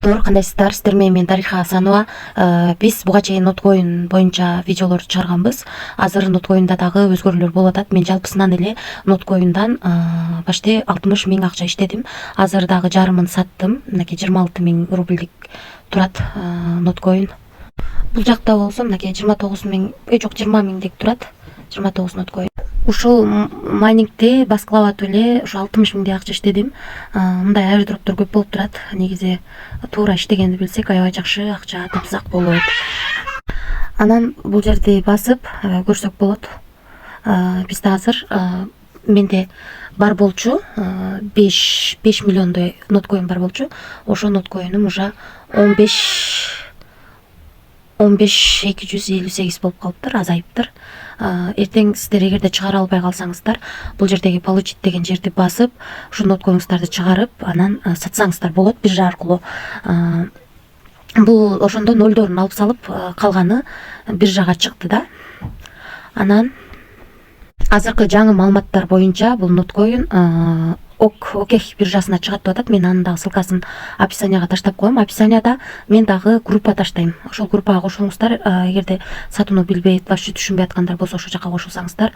достор, кандайсыздар? Сиздер менен Дариха Асанова. Биз буга чейин ноткоин боюнча видеолор чыгарганбыз. Азыр ноткоинда дагы өзгөрүүлөр болуп атат. Мен жалпысынан эле ноткоиндан почти 60 миң акча иштедим. Азыр дагы жарымын саттым. Мынакей 26 миң рубльдик турат ноткоин. Бул жакта болсо мынакей 29 миң, жок 20 миңдик турат. 29 ноткоин. Ушул майнингде баскылап атып эле ушу 60 миңдей акча иштедим. Мындай аирдроптор көп болуп турат. Негизи туура иштегенди билсек, аябай жакшы акча тапсак болот. Анан бул жерди басып көрсөк болот. Бизде азыр менде бар болчу 5 миллиондой ноткоин бар болчу. Ошо ноткоинум уже 15.258 болуп калыптыр, азайыптыр. Эртең сиздер эгерде чыгара албай калсаңыздар, бул жердеги получить деген жерди басып, ушу ноткоиңуздарды чыгарып, анан сатсаңыздар болот биржа аркылуу. Бул ошондо нолдорун алып салып, калганы биржага чыкты да. Анан азыркы жаңы маалыматтар боюнча бул ноткоин Окех биржасына чыгат деп атат. Мен анын дагы ссылкасын описанияга таштап коем. Описанияда мен дагы группа таштайм. Ошол группага кошулуңуздар. Эгерде сатууну билбей, вообще түшүнбөй аткандар болсо, ошол жака кошулсаңыздар,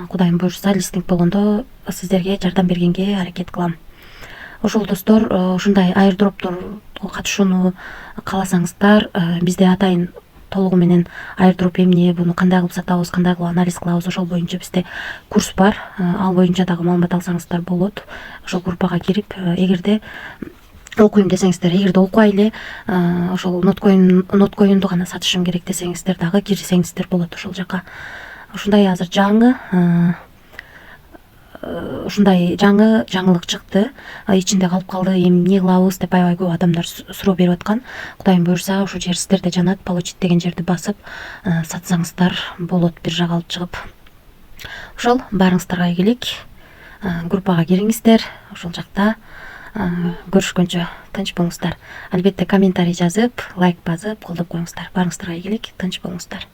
Кудайым буюрса, листинг болгондо сиздерге жардам бергенге аракет кылам. Ошол достор, ушундай аирдропторго катышууну кааласаңыздар, бизде атайын толугу менен аирдроп эмне, буну кандай кылып сатабыз, кандай кылып анализ кылабыз, ошол боюнча бизде курс бар. Ал боюнча дагы маалымат алсаңыздар болот. Ошол группага кирип, эгерде окуйм десеңиздер, эгерде окубай эле ошол ноткоинду гана сатышым керек десеңиздер дагы кирсеңиздер болот ошол жака. Ушундай азыр ушундай жаңылык чыкты. Ичинде калып калды, эмне кылабыз деп аябай көп адамдар суроо берип аткан. Кудайым буюрса, ушул жер сиздерде жанат. Получить деген жерди басып сатсаңыздар болот биржага алып чыгып. Ошол баарыңыздарга ийгилик. Группага кириңиздер. Ошол жакта көрүшкөнчө тынч болуңуздар. Албетте комментарий жазып, лайк басып, колдоп коюңуздар. Баарыңыздарга ийгилик, тынч болуңуздар.